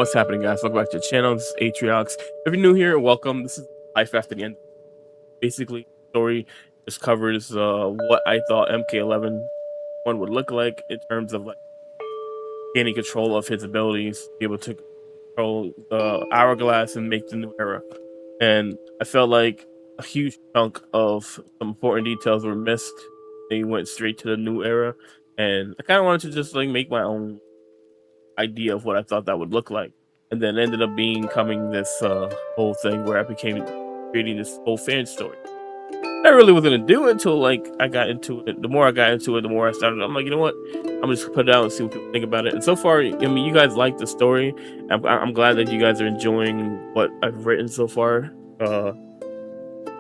What's happening, guys? Welcome back to the channel. This is Atriox. If you're new here, welcome. This is Life After the End. Basically, the story just covers what I thought MK11 one would look like in terms of like gaining control of his abilities, be able to control the hourglass and make the new era. And I felt like a huge chunk of some important details were missed. They went straight to the new era, and I kind of wanted to just like make my own idea of what I thought that would look like, and then ended up becoming this whole thing where I became creating this whole fan story. I really was gonna do it until like I got into it. The more I got into it, the more I started. I'm like, you know what? I'm just put it out and see what people think about it. And so far, I mean, you guys like the story. I'm glad that you guys are enjoying what I've written so far.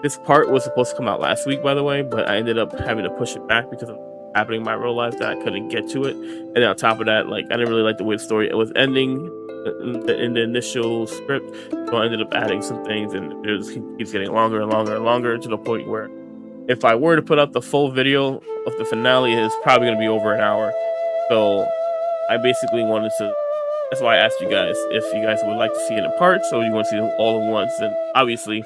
This part was supposed to come out last week, by the way, but I ended up having to push it back because of happening in my real life that I couldn't get to it. And then on top of that, like I didn't really like the way the story it was ending in the initial script, so I ended up adding some things, and it just keeps getting longer and longer and longer to the point where if I were to put up the full video of the finale, it's probably going to be over an hour. So I basically wanted to, that's why I asked you guys if you guys would like to see it in parts or you want to see them all at once. And obviously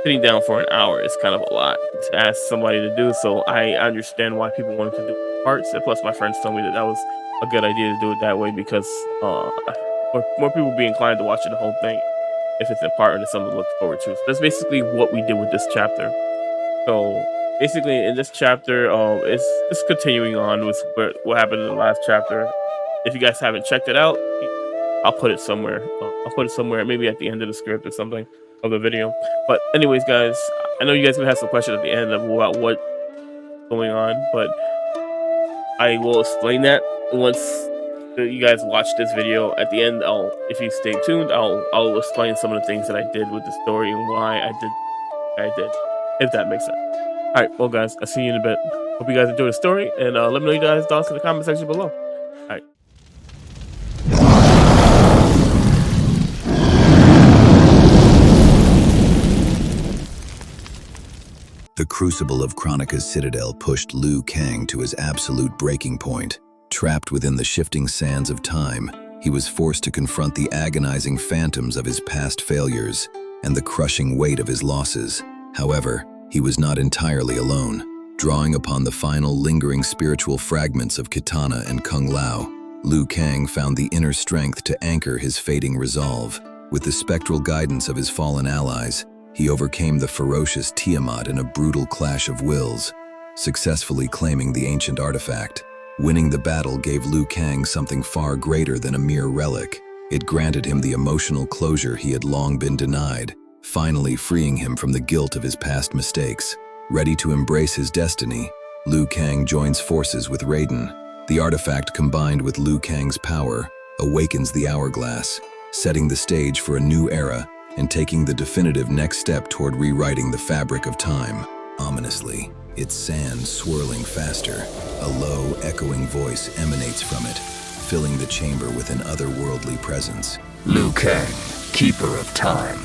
sitting down for an hour is kind of a lot to ask somebody to do, so I understand why people wanted to do it in parts. And plus my friends told me that that was a good idea to do it that way because more people would be inclined to watch the whole thing if it's in part and it's something to look forward to. So that's basically what we did with this chapter. So basically in this chapter, it's just continuing on with what happened in the last chapter. If you guys haven't checked it out, I'll put it somewhere. I'll put it somewhere, maybe at the end of the script or something of the video. But anyways, guys, I know you guys gonna have some questions at the end about what's going on, but I will explain that once you guys watch this video. At the end, if you stay tuned, I'll explain some of the things that I did with the story and why I did what I did, if that makes sense. All right, well, guys, I'll see you in a bit. Hope you guys enjoy the story, and let me know your guys' thoughts in the comment section below. All right. The crucible of Kronikas' citadel pushed Liu Kang to his absolute breaking point. Trapped within the shifting sands of time, he was forced to confront the agonizing phantoms of his past failures and the crushing weight of his losses. However, he was not entirely alone. Drawing upon the final lingering spiritual fragments of Kitana and Kung Lao, Liu Kang found the inner strength to anchor his fading resolve. With the spectral guidance of his fallen allies, he overcame the ferocious Tiamat in a brutal clash of wills, successfully claiming the ancient artifact. Winning the battle gave Liu Kang something far greater than a mere relic. It granted him the emotional closure he had long been denied, finally freeing him from the guilt of his past mistakes. Ready to embrace his destiny, Liu Kang joins forces with Raiden. The artifact, combined with Liu Kang's power, awakens the hourglass, setting the stage for a new era and taking the definitive next step toward rewriting the fabric of time. Ominously, its sands swirling faster, a low, echoing voice emanates from it, filling the chamber with an otherworldly presence. Liu Kang, Keeper of Time.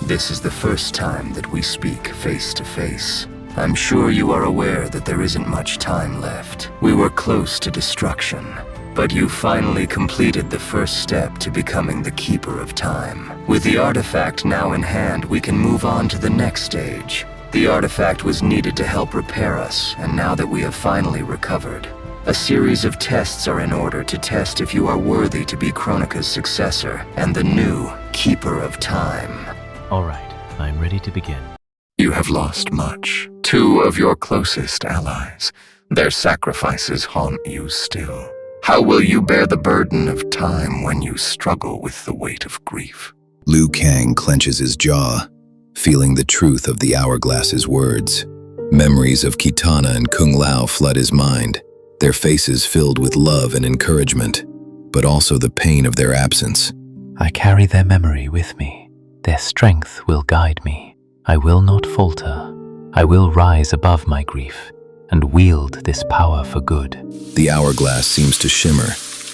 This is the first time that we speak face to face. I'm sure you are aware that there isn't much time left. We were close to destruction, but you finally completed the first step to becoming the Keeper of Time. With the artifact now in hand, we can move on to the next stage. The artifact was needed to help repair us, and now that we have finally recovered, a series of tests are in order to test if you are worthy to be Kronikas' successor and the new Keeper of Time. All right, I'm ready to begin. You have lost much. Two of your closest allies. Their sacrifices haunt you still. How will you bear the burden of time when you struggle with the weight of grief? Liu Kang clenches his jaw, feeling the truth of the hourglass's words. Memories of Kitana and Kung Lao flood his mind, their faces filled with love and encouragement, but also the pain of their absence. I carry their memory with me. Their strength will guide me. I will not falter. I will rise above my grief and wield this power for good. The hourglass seems to shimmer,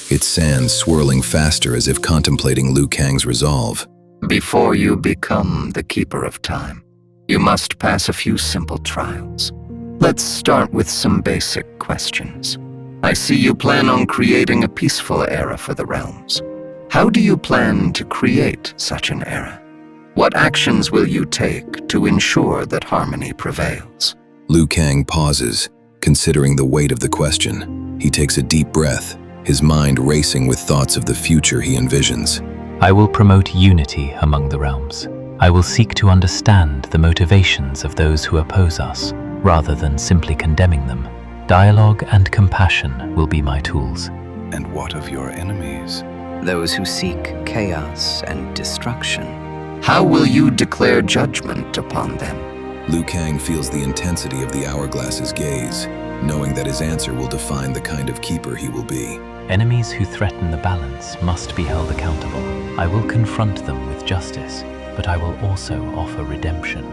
its sands swirling faster as if contemplating Liu Kang's resolve. Before you become the Keeper of Time, you must pass a few simple trials. Let's start with some basic questions. I see you plan on creating a peaceful era for the realms. How do you plan to create such an era? What actions will you take to ensure that harmony prevails? Liu Kang pauses, considering the weight of the question. He takes a deep breath, his mind racing with thoughts of the future he envisions. I will promote unity among the realms. I will seek to understand the motivations of those who oppose us, rather than simply condemning them. Dialogue and compassion will be my tools. And what of your enemies? Those who seek chaos and destruction. How will you declare judgment upon them? Liu Kang feels the intensity of the hourglass's gaze, knowing that his answer will define the kind of keeper he will be. Enemies who threaten the balance must be held accountable. I will confront them with justice, but I will also offer redemption.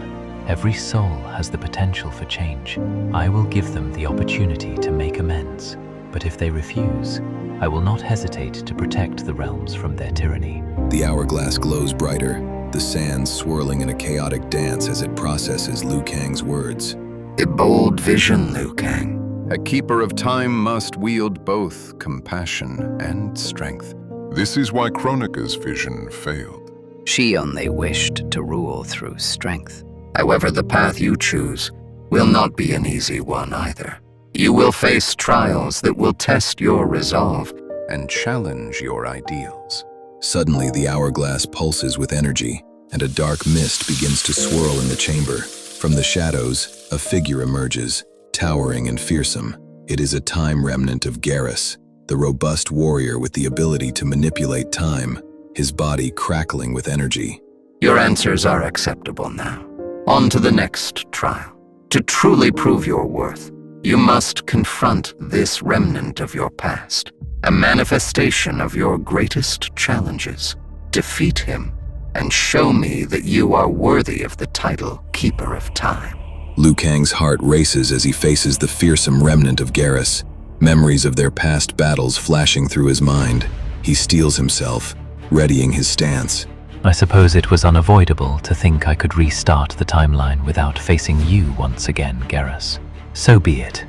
Every soul has the potential for change. I will give them the opportunity to make amends. But if they refuse, I will not hesitate to protect the realms from their tyranny. The hourglass glows brighter, the sands swirling in a chaotic dance as it processes Liu Kang's words. A bold vision, Liu Kang. A keeper of time must wield both compassion and strength. This is why Kronika's vision failed. She only wished to rule through strength. However, the path you choose will not be an easy one either. You will face trials that will test your resolve and challenge your ideals. Suddenly, the hourglass pulses with energy, and a dark mist begins to swirl in the chamber. From the shadows, a figure emerges, towering and fearsome. It is a time remnant of Garrus, the robust warrior with the ability to manipulate time, his body crackling with energy. Your answers are acceptable now. On to the next trial. To truly prove your worth, you must confront this remnant of your past, a manifestation of your greatest challenges. Defeat him, and show me that you are worthy of the title Keeper of Time. Liu Kang's heart races as he faces the fearsome remnant of Garrus, memories of their past battles flashing through his mind. He steels himself, readying his stance. I suppose it was unavoidable to think I could restart the timeline without facing you once again, Garrus. So be it.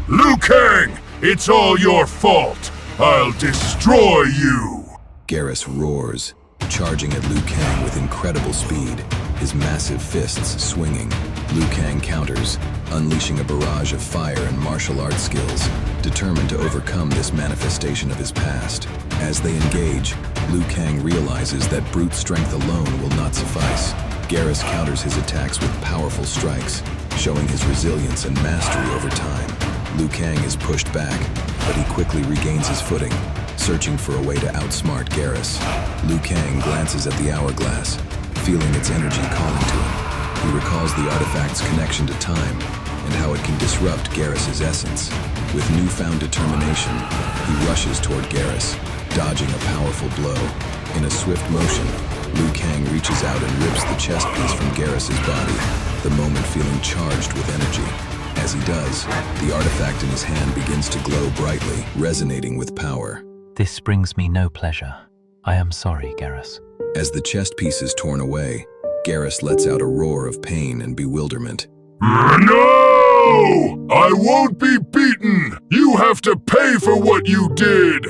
Liu Kang! It's all your fault! I'll destroy you! Garrus roars, charging at Liu Kang with incredible speed, his massive fists swinging. Liu Kang counters, unleashing a barrage of fire and martial arts skills, determined to overcome this manifestation of his past. As they engage, Liu Kang realizes that brute strength alone will not suffice. Garrus counters his attacks with powerful strikes, showing his resilience and mastery over time. Liu Kang is pushed back, but he quickly regains his footing, searching for a way to outsmart Garrus. Liu Kang glances at the hourglass, feeling its energy calling to him. He recalls the artifact's connection to time and how it can disrupt Garrus's essence. With newfound determination, he rushes toward Garrus, dodging a powerful blow. In a swift motion, Liu Kang reaches out and rips the chest piece from Garrus's body, the moment feeling charged with energy. As he does, the artifact in his hand begins to glow brightly, resonating with power. This brings me no pleasure. I am sorry, Garrus. As the chest piece is torn away, Garrus lets out a roar of pain and bewilderment. No! I won't be beaten! You have to pay for what you did!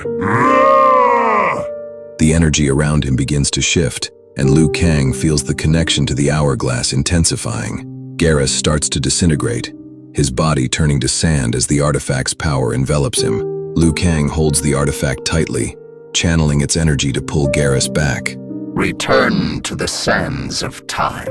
The energy around him begins to shift, and Liu Kang feels the connection to the hourglass intensifying. Garrus starts to disintegrate, his body turning to sand as the artifact's power envelops him. Liu Kang holds the artifact tightly, channeling its energy to pull Garrus back. Return to the sands of time.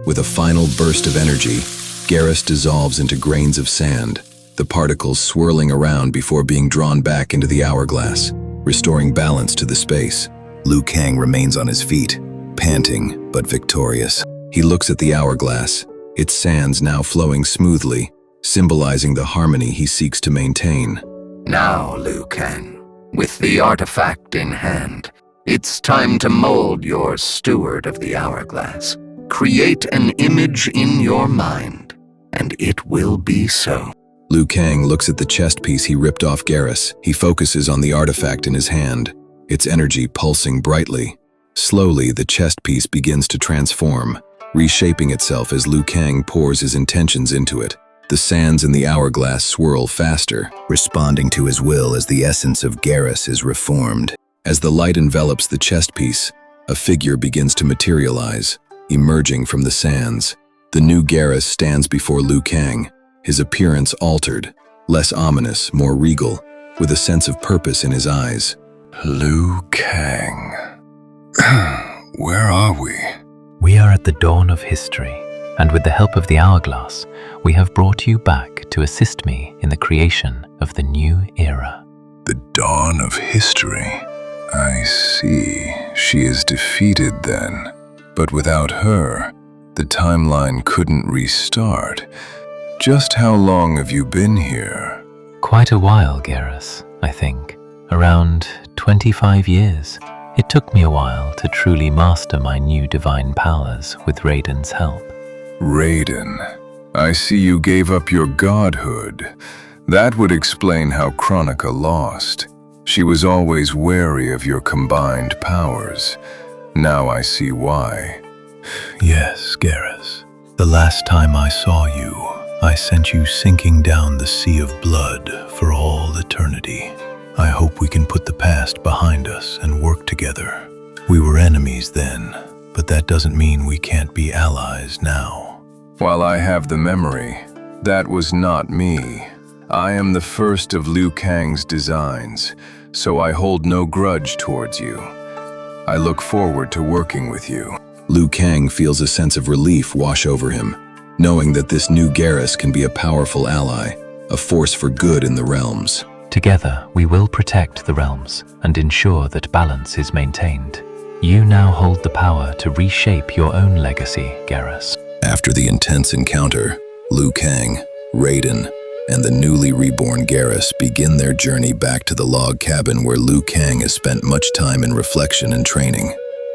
With a final burst of energy, Garrus dissolves into grains of sand, the particles swirling around before being drawn back into the hourglass, restoring balance to the space. Liu Kang remains on his feet, panting but victorious. He looks at the hourglass, its sands now flowing smoothly, symbolizing the harmony he seeks to maintain. Now, Liu Kang, with the artifact in hand, it's time to mold your steward of the hourglass. Create an image in your mind, and it will be so. Liu Kang looks at the chest piece he ripped off Garrus. He focuses on the artifact in his hand, its energy pulsing brightly. Slowly, the chest piece begins to transform, reshaping itself as Liu Kang pours his intentions into it. The sands in the hourglass swirl faster, responding to his will as the essence of Garrus is reformed. As the light envelops the chest piece, a figure begins to materialize, emerging from the sands. The new Garrus stands before Liu Kang, his appearance altered, less ominous, more regal, with a sense of purpose in his eyes. Liu Kang. Where are we? We are at the dawn of history, and with the help of the hourglass, we have brought you back to assist me in the creation of the new era. The dawn of history. I see. She is defeated then. But without her, the timeline couldn't restart. Just how long have you been here? Quite a while, Garrus, I think. Around 25 years. It took me a while to truly master my new divine powers with Raiden's help. Raiden. I see you gave up your godhood. That would explain how Kronika lost. She was always wary of your combined powers. Now I see why. Yes, Garrus. The last time I saw you, I sent you sinking down the sea of blood for all eternity. I hope we can put the past behind us and work together. We were enemies then, but that doesn't mean we can't be allies now. While I have the memory, that was not me. I am the first of Liu Kang's designs, so I hold no grudge towards you. I look forward to working with you. Liu Kang feels a sense of relief wash over him, knowing that this new Garrus can be a powerful ally, a force for good in the realms. Together, we will protect the realms and ensure that balance is maintained. You now hold the power to reshape your own legacy, Garrus. After the intense encounter, Liu Kang, Raiden, and the newly reborn Garrus begin their journey back to the log cabin where Liu Kang has spent much time in reflection and training.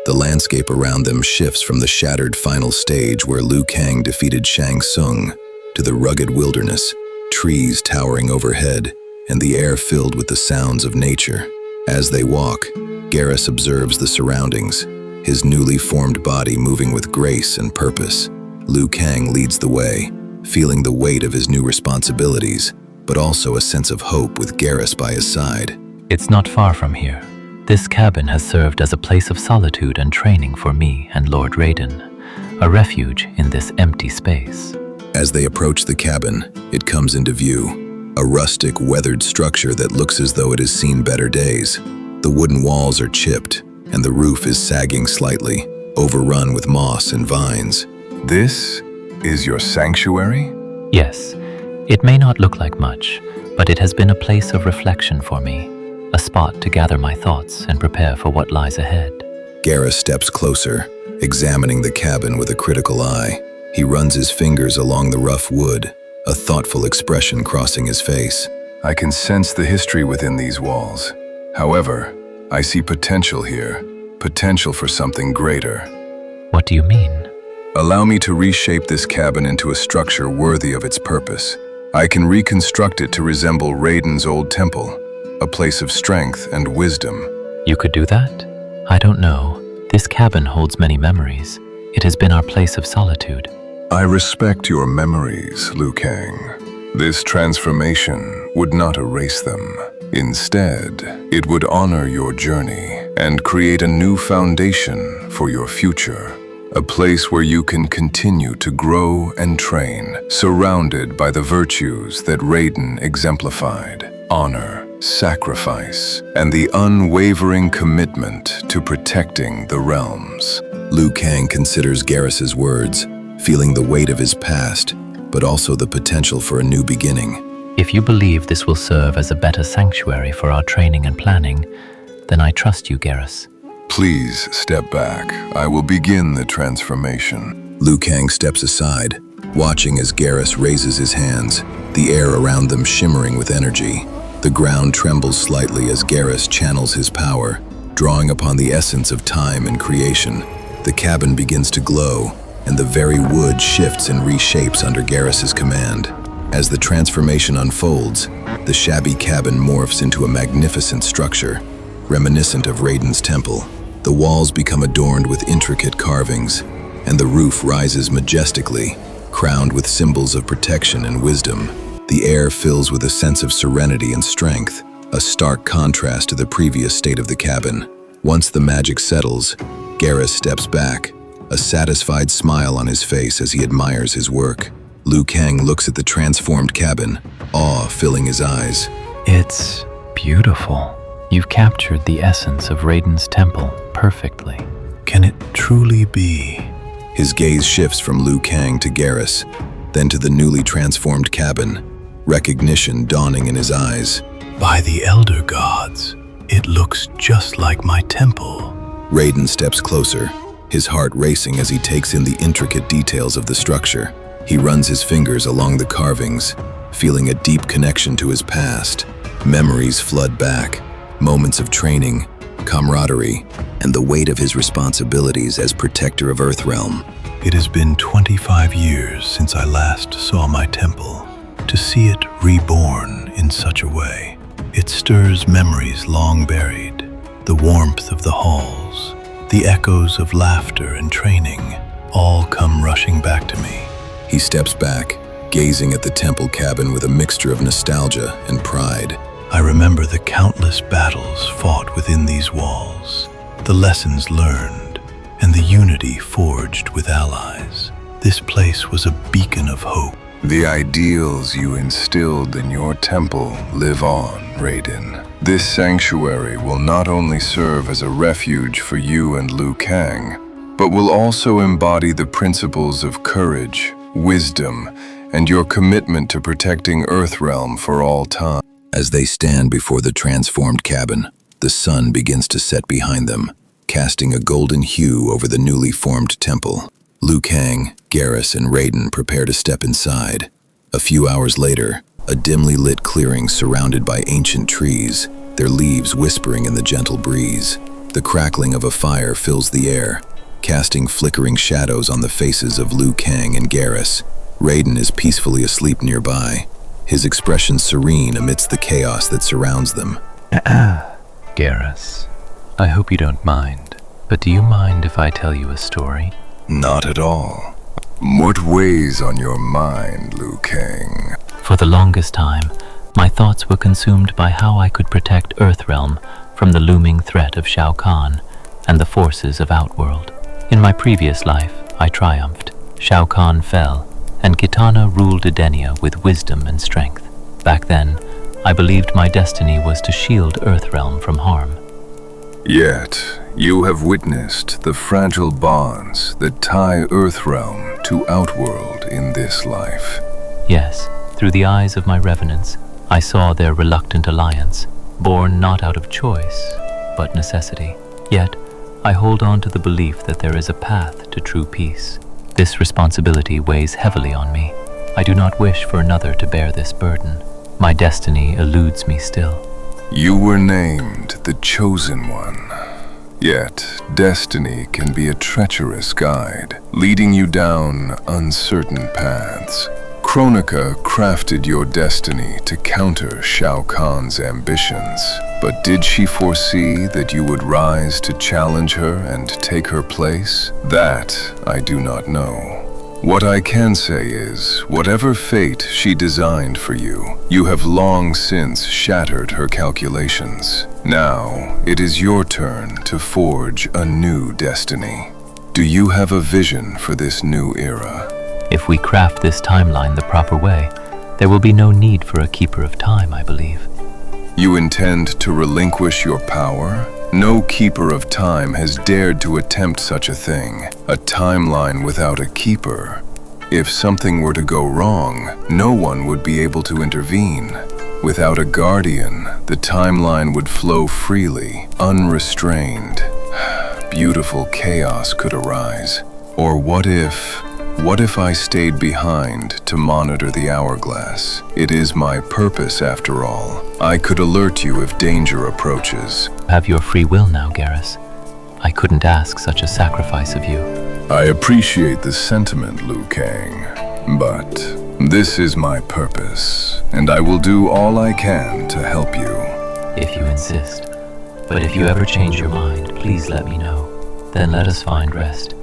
The landscape around them shifts from the shattered final stage where Liu Kang defeated Shang Tsung to the rugged wilderness, trees towering overhead, and the air filled with the sounds of nature. As they walk, Garrus observes the surroundings, his newly formed body moving with grace and purpose. Liu Kang leads the way, feeling the weight of his new responsibilities, but also a sense of hope with Garrus by his side. It's not far from here. This cabin has served as a place of solitude and training for me and Lord Raiden, a refuge in this empty space. As they approach the cabin, it comes into view, a rustic, weathered structure that looks as though it has seen better days. The wooden walls are chipped, and the roof is sagging slightly, overrun with moss and vines. This is your sanctuary? Yes, it may not look like much, but it has been a place of reflection for me, a spot to gather my thoughts and prepare for what lies ahead. Garrus steps closer, examining the cabin with a critical eye. He runs his fingers along the rough wood, a thoughtful expression crossing his face. I can sense the history within these walls. However, I see potential here, potential for something greater. What do you mean? Allow me to reshape this cabin into a structure worthy of its purpose. I can reconstruct it to resemble Raiden's old temple, a place of strength and wisdom. You could do that? I don't know. This cabin holds many memories. It has been our place of solitude. I respect your memories, Liu Kang. This transformation would not erase them. Instead, it would honor your journey and create a new foundation for your future. A place where you can continue to grow and train, surrounded by the virtues that Raiden exemplified: honor, sacrifice, and the unwavering commitment to protecting the realms. Liu Kang considers Garrus's words, feeling the weight of his past, but also the potential for a new beginning. If you believe this will serve as a better sanctuary for our training and planning, then I trust you, Garrus. Please step back. I will begin the transformation. Liu Kang steps aside, watching as Garrus raises his hands, the air around them shimmering with energy. The ground trembles slightly as Garrus channels his power, drawing upon the essence of time and creation. The cabin begins to glow, and the very wood shifts and reshapes under Garrus's command. As the transformation unfolds, the shabby cabin morphs into a magnificent structure, reminiscent of Raiden's temple. The walls become adorned with intricate carvings, and the roof rises majestically, crowned with symbols of protection and wisdom. The air fills with a sense of serenity and strength, a stark contrast to the previous state of the cabin. Once the magic settles, Garrus steps back, a satisfied smile on his face as he admires his work. Liu Kang looks at the transformed cabin, awe filling his eyes. It's beautiful. You've captured the essence of Raiden's temple perfectly. Can it truly be? His gaze shifts from Liu Kang to Garrus, then to the newly transformed cabin, recognition dawning in his eyes. By the Elder Gods, it looks just like my temple. Raiden steps closer, his heart racing as he takes in the intricate details of the structure. He runs his fingers along the carvings, feeling a deep connection to his past. Memories flood back, moments of training, camaraderie, and the weight of his responsibilities as protector of Earthrealm. It has been 25 years since I last saw my temple. To see it reborn in such a way, it stirs memories long buried. The warmth of the halls, the echoes of laughter and training, all come rushing back to me. He steps back, gazing at the temple cabin with a mixture of nostalgia and pride. I remember the countless battles fought within these walls, the lessons learned, and the unity forged with allies. This place was a beacon of hope. The ideals you instilled in your temple live on, Raiden. This sanctuary will not only serve as a refuge for you and Liu Kang, but will also embody the principles of courage, wisdom, and your commitment to protecting Earthrealm for all time. As they stand before the transformed cabin, the sun begins to set behind them, casting a golden hue over the newly formed temple. Liu Kang, Garrus, and Raiden prepare to step inside. A few hours later, a dimly lit clearing surrounded by ancient trees, their leaves whispering in the gentle breeze. The crackling of a fire fills the air, casting flickering shadows on the faces of Liu Kang and Garrus. Raiden is peacefully asleep nearby, his expression serene amidst the chaos that surrounds them. Garrus, I hope you don't mind, but do you mind if I tell you a story? Not at all. What weighs on your mind, Liu Kang? For the longest time, my thoughts were consumed by how I could protect Earthrealm from the looming threat of Shao Kahn and the forces of Outworld. In my previous life, I triumphed. Shao Kahn fell, and Kitana ruled Edenia with wisdom and strength. Back then, I believed my destiny was to shield Earthrealm from harm. Yet, you have witnessed the fragile bonds that tie Earthrealm to Outworld in this life. Yes, through the eyes of my revenants, I saw their reluctant alliance, born not out of choice, but necessity. Yet, I hold on to the belief that there is a path to true peace. This responsibility weighs heavily on me. I do not wish for another to bear this burden. My destiny eludes me still. You were named the Chosen One. Yet, destiny can be a treacherous guide, leading you down uncertain paths. Kronika crafted your destiny to counter Shao Kahn's ambitions. But did she foresee that you would rise to challenge her and take her place? That I do not know. What I can say is, whatever fate she designed for you, you have long since shattered her calculations. Now, it is your turn to forge a new destiny. Do you have a vision for this new era? If we craft this timeline the proper way, there will be no need for a Keeper of Time, I believe. You intend to relinquish your power? No Keeper of Time has dared to attempt such a thing. A timeline without a keeper. If something were to go wrong, no one would be able to intervene. Without a guardian, the timeline would flow freely, unrestrained. Beautiful chaos could arise. Or what if I stayed behind to monitor the hourglass? It is my purpose after all. I could alert you if danger approaches. Have your free will now, Garrus. I couldn't ask such a sacrifice of you. I appreciate the sentiment, Liu Kang, but this is my purpose, and I will do all I can to help you. If you insist. But if you ever change your mind, please let me know. Then let us find rest.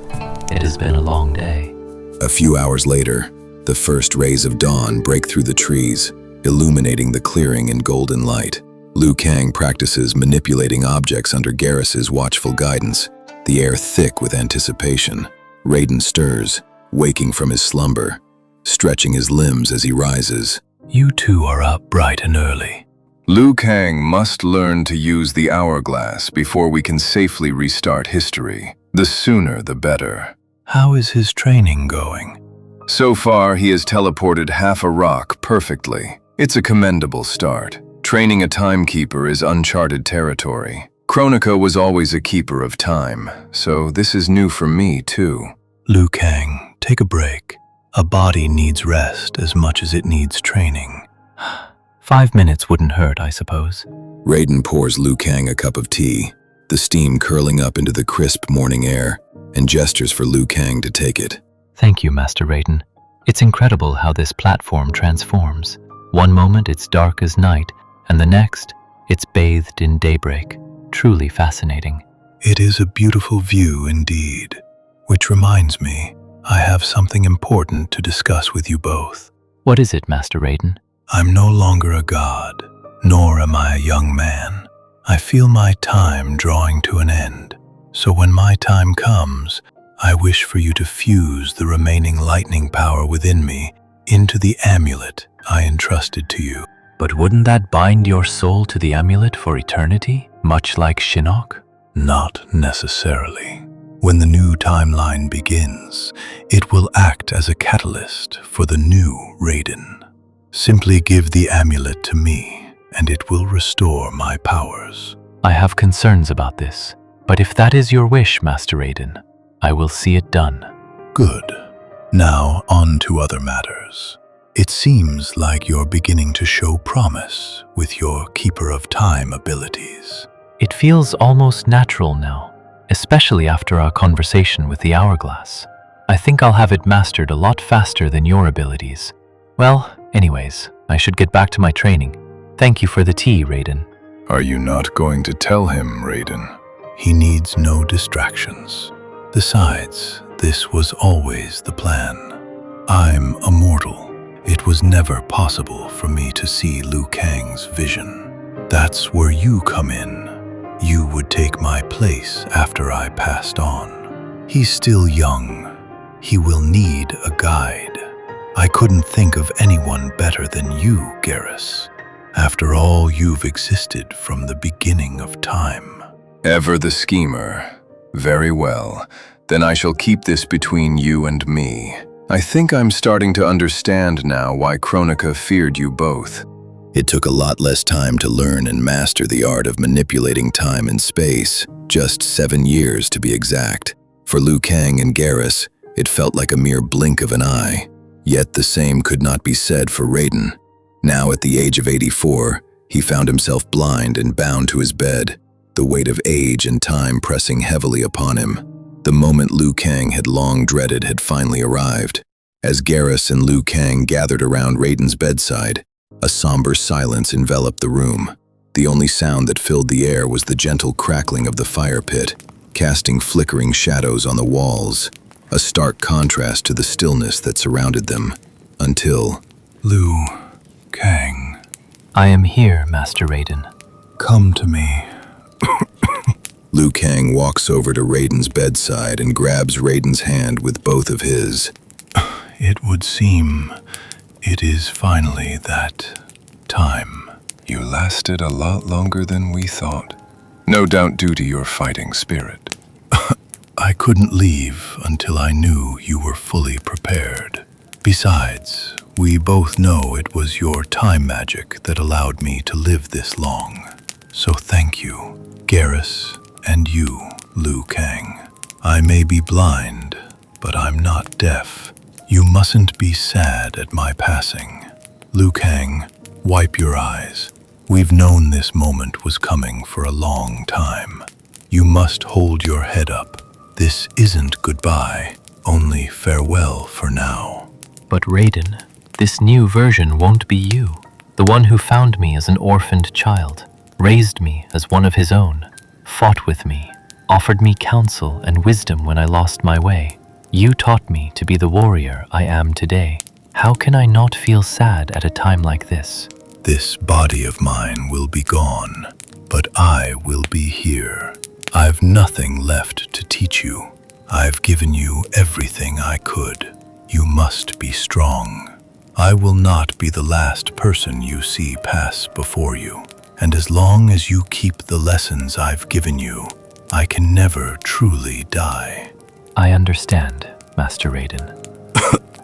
It has been a long day. A few hours later, the first rays of dawn break through the trees, illuminating the clearing in golden light. Liu Kang practices manipulating objects under Garrus's watchful guidance, the air thick with anticipation. Raiden stirs, waking from his slumber, stretching his limbs as he rises. You two are up bright and early. Liu Kang must learn to use the hourglass before we can safely restart history. The sooner the better. How is his training going? So far, he has teleported half a rock perfectly. It's a commendable start. Training a timekeeper is uncharted territory. Kronika was always a keeper of time, so this is new for me too. Liu Kang, take a break. A body needs rest as much as it needs training. 5 minutes wouldn't hurt, I suppose. Raiden pours Liu Kang a cup of tea, the steam curling up into the crisp morning air, and gestures for Liu Kang to take it. Thank you, Master Raiden. It's incredible how this platform transforms. One moment it's dark as night, and the next, it's bathed in daybreak. Truly fascinating. It is a beautiful view indeed. Which reminds me, I have something important to discuss with you both. What is it, Master Raiden? I'm no longer a god, nor am I a young man. I feel my time drawing to an end. So when my time comes, I wish for you to fuse the remaining lightning power within me into the amulet I entrusted to you. But wouldn't that bind your soul to the amulet for eternity, much like Shinnok? Not necessarily. When the new timeline begins, it will act as a catalyst for the new Raiden. Simply give the amulet to me, and it will restore my powers. I have concerns about this, but if that is your wish, Master Raiden, I will see it done. Good. Now on to other matters. It seems like you're beginning to show promise with your Keeper of Time abilities. It feels almost natural now, especially after our conversation with the hourglass. I think I'll have it mastered a lot faster than your abilities. Well, anyways, I should get back to my training. Thank you for the tea, Raiden. Are you not going to tell him, Raiden? He needs no distractions. Besides, this was always the plan. I'm immortal. It was never possible for me to see Liu Kang's vision. That's where you come in. You would take my place after I passed on. He's still young. He will need a guide. I couldn't think of anyone better than you, Garrus. After all, you've existed from the beginning of time. Ever the schemer. Very well. Then I shall keep this between you and me. I think I'm starting to understand now why Kronika feared you both. It took a lot less time to learn and master the art of manipulating time and space, just 7 years to be exact. For Liu Kang and Garrus, it felt like a mere blink of an eye. Yet the same could not be said for Raiden. Now at the age of 84, he found himself blind and bound to his bed, the weight of age and time pressing heavily upon him. The moment Liu Kang had long dreaded had finally arrived. As Garrus and Liu Kang gathered around Raiden's bedside, a somber silence enveloped the room. The only sound that filled the air was the gentle crackling of the fire pit, casting flickering shadows on the walls, a stark contrast to the stillness that surrounded them, until... Liu Kang. I am here, Master Raiden. Come to me. Liu Kang walks over to Raiden's bedside and grabs Raiden's hand with both of his. It would seem it is finally that time. You lasted a lot longer than we thought. No doubt due to your fighting spirit. I couldn't leave until I knew you were fully prepared. Besides, we both know it was your time magic that allowed me to live this long. So thank you, Garrus, and you, Liu Kang. I may be blind, but I'm not deaf. You mustn't be sad at my passing. Liu Kang, wipe your eyes. We've known this moment was coming for a long time. You must hold your head up. This isn't goodbye, only farewell for now. But Raiden, this new version won't be you. The one who found me as an orphaned child, raised me as one of his own, fought with me, offered me counsel and wisdom when I lost my way. You taught me to be the warrior I am today. How can I not feel sad at a time like this? This body of mine will be gone, but I will be here. I've nothing left to teach you. I've given you everything I could. You must be strong. I will not be the last person you see pass before you. And as long as you keep the lessons I've given you, I can never truly die. I understand, Master Raiden.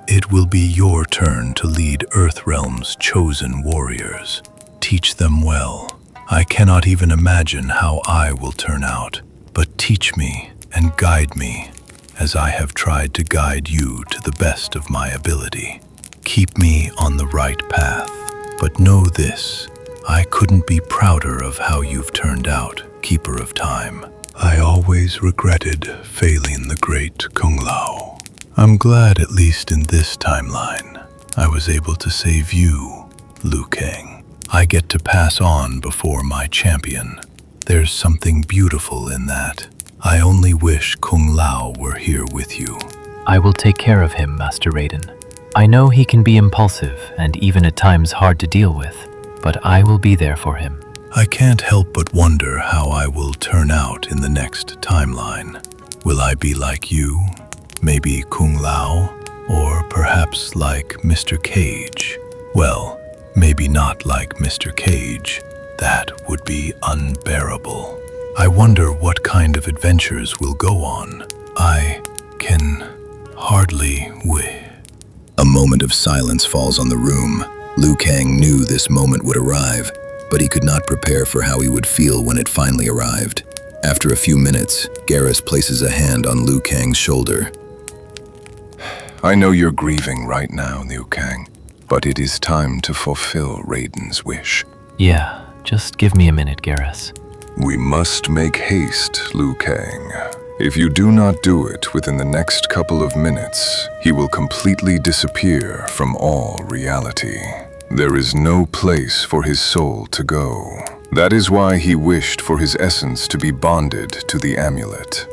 It will be your turn to lead Earthrealm's chosen warriors. Teach them well. I cannot even imagine how I will turn out, but teach me and guide me, as I have tried to guide you to the best of my ability. Keep me on the right path, but know this, I couldn't be prouder of how you've turned out, Keeper of Time. I always regretted failing the great Kung Lao. I'm glad at least in this timeline, I was able to save you, Liu Kang. I get to pass on before my champion. There's something beautiful in that. I only wish Kung Lao were here with you. I will take care of him, Master Raiden. I know he can be impulsive and even at times hard to deal with, but I will be there for him. I can't help but wonder how I will turn out in the next timeline. Will I be like you? Maybe Kung Lao? Or perhaps like Mr. Cage? Well, maybe not like Mr. Cage. That would be unbearable. I wonder what kind of adventures we'll go on. I can hardly wait. A moment of silence falls on the room. Liu Kang knew this moment would arrive, but he could not prepare for how he would feel when it finally arrived. After a few minutes, Garrus places a hand on Liu Kang's shoulder. I know you're grieving right now, Liu Kang, but it is time to fulfill Raiden's wish. Yeah, just give me a minute, Garrus. We must make haste, Liu Kang. If you do not do it within the next couple of minutes, he will completely disappear from all reality. There is no place for his soul to go. That is why he wished for his essence to be bonded to the amulet.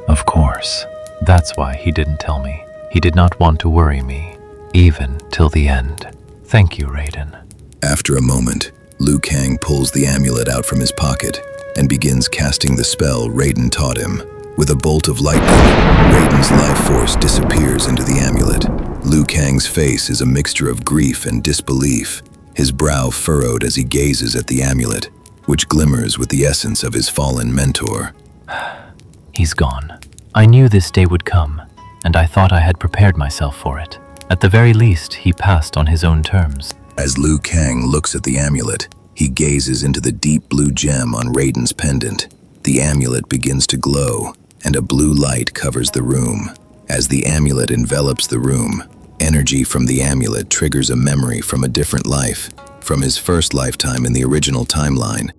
Of course. That's why he didn't tell me. He did not want to worry me, even till the end. Thank you, Raiden. After a moment, Liu Kang pulls the amulet out from his pocket and begins casting the spell Raiden taught him. With a bolt of lightning, Raiden's life force disappears into the amulet. Liu Kang's face is a mixture of grief and disbelief, his brow furrowed as he gazes at the amulet, which glimmers with the essence of his fallen mentor. He's gone. I knew this day would come, and I thought I had prepared myself for it. At the very least, he passed on his own terms. As Liu Kang looks at the amulet, he gazes into the deep blue gem on Raiden's pendant. The amulet begins to glow, and a blue light covers the room. As the amulet envelops the room, energy from the amulet triggers a memory from a different life, from his first lifetime in the original timeline.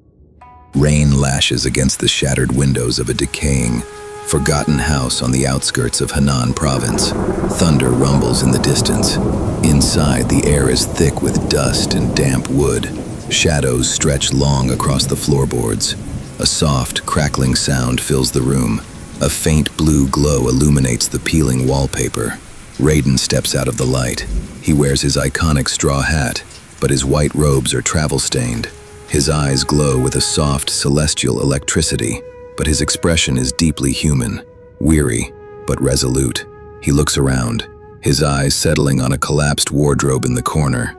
Rain lashes against the shattered windows of a decaying, forgotten house on the outskirts of Henan province. Thunder rumbles in the distance. Inside, the air is thick with dust and damp wood. Shadows stretch long across the floorboards. A soft, crackling sound fills the room. A faint blue glow illuminates the peeling wallpaper. Raiden steps out of the light. He wears his iconic straw hat, but his white robes are travel-stained. His eyes glow with a soft, celestial electricity, but his expression is deeply human, weary, but resolute. He looks around, his eyes settling on a collapsed wardrobe in the corner.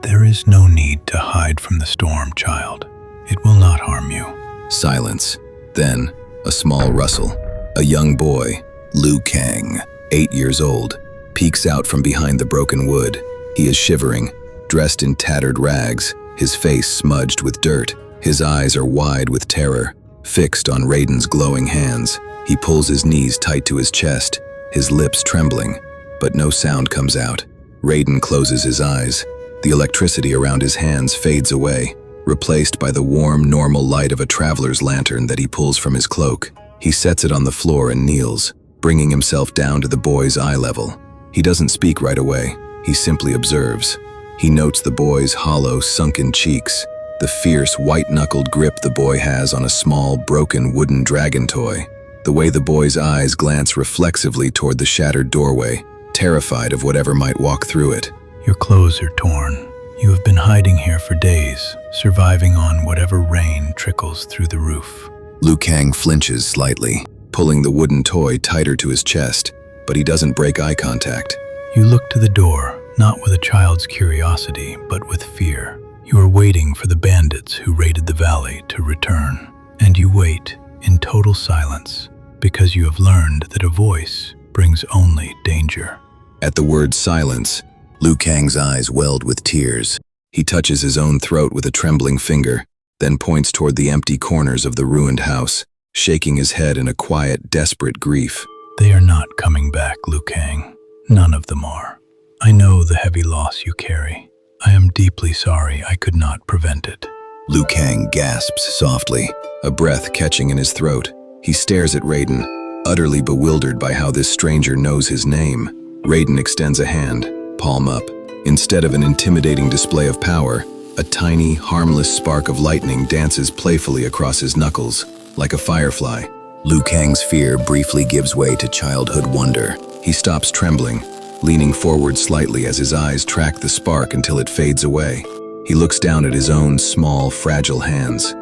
There is no need to hide from the storm, child. It will not harm you. Silence. Then, a small rustle. A young boy, Liu Kang, 8 years old, peeks out from behind the broken wood. He is shivering, dressed in tattered rags, his face smudged with dirt. His eyes are wide with terror, fixed on Raiden's glowing hands. He pulls his knees tight to his chest, his lips trembling, but no sound comes out. Raiden closes his eyes. The electricity around his hands fades away, replaced by the warm, normal light of a traveler's lantern that he pulls from his cloak. He sets it on the floor and kneels, bringing himself down to the boy's eye level. He doesn't speak right away. He simply observes. He notes the boy's hollow, sunken cheeks, the fierce, white-knuckled grip the boy has on a small, broken wooden dragon toy, the way the boy's eyes glance reflexively toward the shattered doorway, terrified of whatever might walk through it. Your clothes are torn. You have been hiding here for days, surviving on whatever rain trickles through the roof. Liu Kang flinches slightly, pulling the wooden toy tighter to his chest, but he doesn't break eye contact. You look to the door, not with a child's curiosity, but with fear. You are waiting for the bandits who raided the valley to return. And you wait in total silence, because you have learned that a voice brings only danger. At the word silence, Liu Kang's eyes welled with tears. He touches his own throat with a trembling finger, then points toward the empty corners of the ruined house, shaking his head in a quiet, desperate grief. They are not coming back, Liu Kang. None of them are. I know the heavy loss you carry. I am deeply sorry I could not prevent it. Liu Kang gasps softly, a breath catching in his throat. He stares at Raiden, utterly bewildered by how this stranger knows his name. Raiden extends a hand, palm up. Instead of an intimidating display of power, a tiny, harmless spark of lightning dances playfully across his knuckles, like a firefly. Liu Kang's fear briefly gives way to childhood wonder. He stops trembling, leaning forward slightly as his eyes track the spark until it fades away. He looks down at his own small, fragile hands.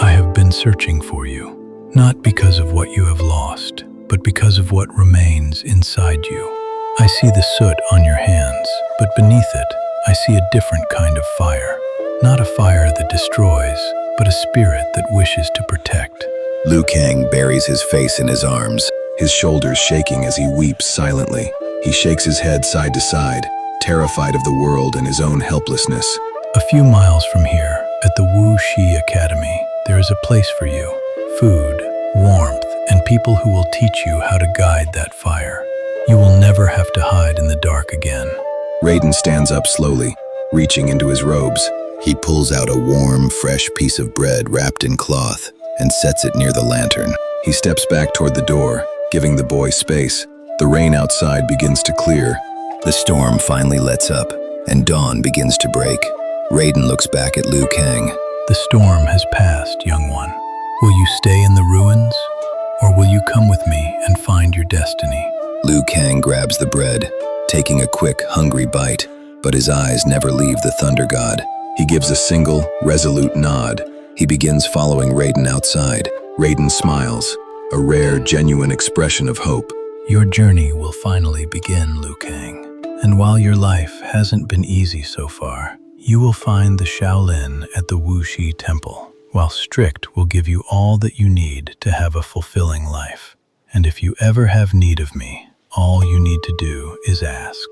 I have been searching for you, not because of what you have lost, but because of what remains inside you. I see the soot on your hands, but beneath it, I see a different kind of fire. Not a fire that destroys, but a spirit that wishes to protect. Liu Kang buries his face in his arms, his shoulders shaking as he weeps silently. He shakes his head side to side, terrified of the world and his own helplessness. A few miles from here, at the Wu Shi Academy, there is a place for you. Food, warmth, and people who will teach you how to guide that fire. You will never have to hide in the dark again. Raiden stands up slowly, reaching into his robes. He pulls out a warm, fresh piece of bread wrapped in cloth and sets it near the lantern. He steps back toward the door, giving the boy space. The rain outside begins to clear. The storm finally lets up, and dawn begins to break. Raiden looks back at Liu Kang. The storm has passed, young one. Will you stay in the ruins, or will you come with me and find your destiny? Liu Kang grabs the bread, taking a quick, hungry bite, but his eyes never leave the Thunder God. He gives a single, resolute nod. He begins following Raiden outside. Raiden smiles, a rare, genuine expression of hope. Your journey will finally begin, Liu Kang. And while your life hasn't been easy so far, you will find the Shaolin at the Wu Shi Temple, while Strict will give you all that you need to have a fulfilling life. And if you ever have need of me, all you need to do is ask.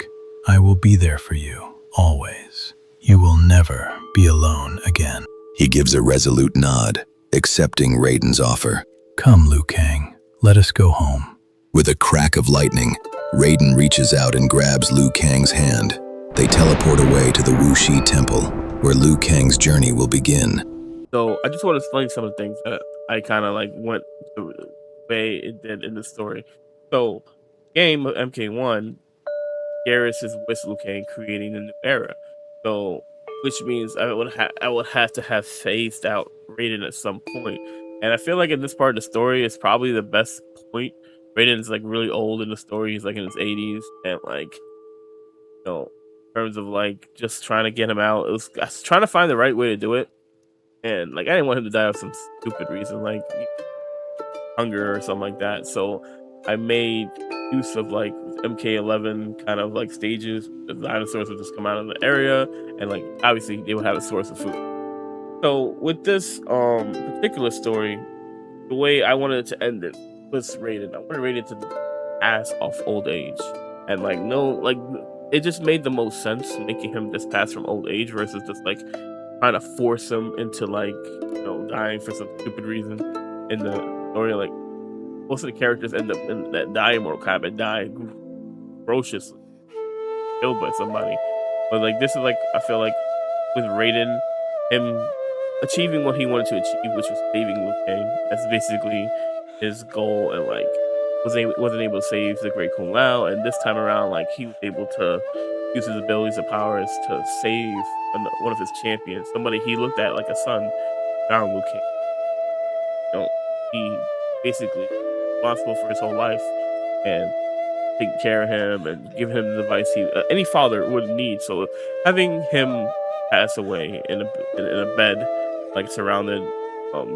I will be there for you, always. You will never be alone again. He gives a resolute nod, accepting Raiden's offer. Come, Liu Kang, let us go home. With a crack of lightning, Raiden reaches out and grabs Liu Kang's hand. They teleport away to the Wu Shi Temple, where Liu Kang's journey will begin. So I just want to explain some of the things that I kind of like went the way it did in the story. So, game of MK1, Garrus is with Liu Kang creating a new era. So, which means I would have to have phased out Raiden at some point. And I feel like in this part of the story, it's probably the best point. Raiden's like really old in the story. He's like in his 80s, and like, in terms of like just trying to get him out, I was trying to find the right way to do it. And like, I didn't want him to die of some stupid reason, like hunger or something like that. So I made use of like MK11 kind of like stages. The dinosaurs would just come out of the area, and like obviously they would have a source of food. So with this particular story, the way I wanted it to end it was Raiden. I wanted Raiden to pass off old age, and like it just made the most sense making him just pass from old age versus just like trying to force him into like dying for some stupid reason in the story. Like most of the characters end up that die in Mortal Kombat die ferociously, killed by somebody. But like this is like, I feel like with Raiden, him achieving what he wanted to achieve, which was saving Liu Kang. That's basically his goal, and like wasn't able to save the Great Kung Lao. And this time around, like he was able to use his abilities and powers to save one of his champions, somebody he looked at like a son, found Liu Kang. He basically responsible for his whole life, and taking care of him and giving him the advice any father would need. So having him pass away in a bed, like surrounded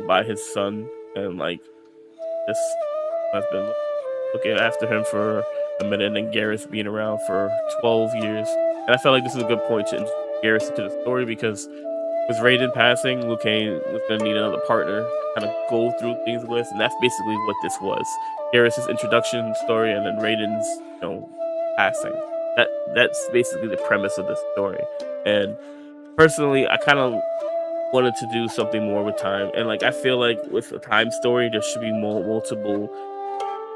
by his son, and like this has been looking after him for a minute, and then Garrus being around for 12 years. And I felt like this is a good point to introduce Garrus into the story, because with Raiden passing, Liu Kang was going to need another partner to kind of go through things with, and that's basically what this was. Garrus's introduction story, and then Raiden's, passing. That's basically the premise of the story. And personally, I kind of wanted to do something more with time, and like I feel like with a time story, there should be multiple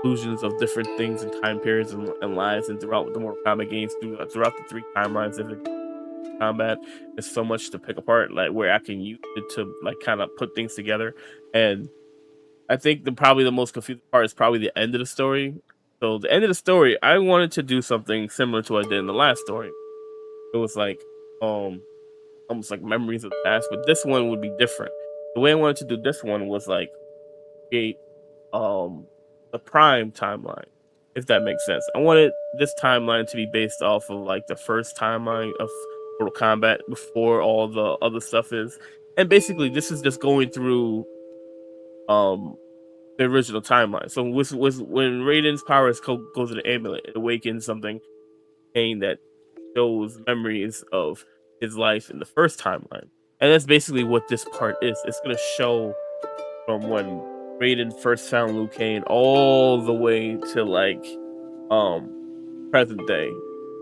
illusions of different things and time periods and lives, and throughout the Mortal Kombat games, throughout the 3 timelines of the combat. There's so much to pick apart, like where I can use it to like kind of put things together. And I think probably the most confusing part is probably the end of the story. So the end of the story, I wanted to do something similar to what I did in the last story. It was like almost like memories of the past, but this one would be different. The way I wanted to do this one was like create the prime timeline, if that makes sense. I wanted this timeline to be based off of like the first timeline of Mortal Kombat before all the other stuff is. And basically this is just going through the original timeline. So when Raiden's powers goes to the amulet, it awakens something saying that shows memories of his life in the first timeline. And that's basically what this part is. It's gonna show from when Raiden first found Liu Kang all the way to like present day.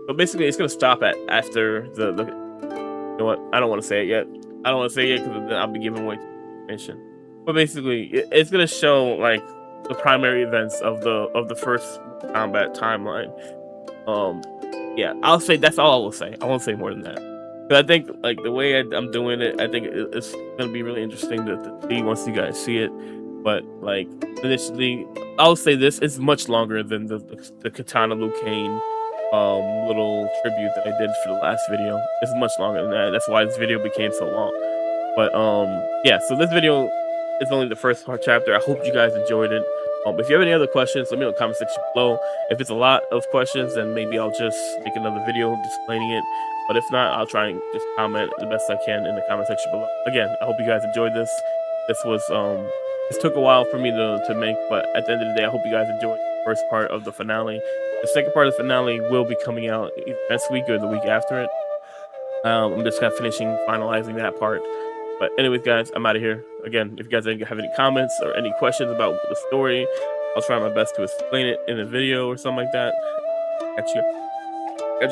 So basically it's gonna stop at after the you know what? I don't want to say it yet. I don't want to say it yet because then I'll be giving away information. But basically it's gonna show like the primary events of the first combat timeline. Yeah, I'll say that's all I will say. I won't say more than that. But I think like the way I'm doing it, I think it's gonna be really interesting to see once you guys see it. But like initially, I'll say this: it's much longer than the Katana Liu Kang little tribute that I did for the last video. It's much longer than that. That's why this video became so long. But yeah. So this video is only the first chapter. I hope you guys enjoyed it. If you have any other questions, let me know in the comment section below. If it's a lot of questions, then maybe I'll just make another video explaining it. But if not, I'll try and just comment the best I can in the comment section below. Again, I hope you guys enjoyed this. This was this took a while for me to make, but at the end of the day, I hope you guys enjoyed the first part of the finale. The second part of the finale will be coming out either next week or the week after it. I'm just kind of finalizing that part. But anyways, guys, I'm out of here. Again, if you guys have any comments or any questions about the story, I'll try my best to explain it in a video or something like that. Catch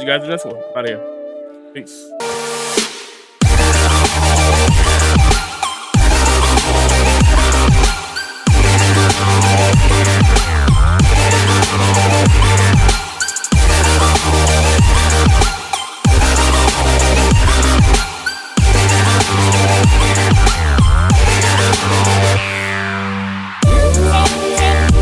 you guys in this one. I'm out of here. Peace.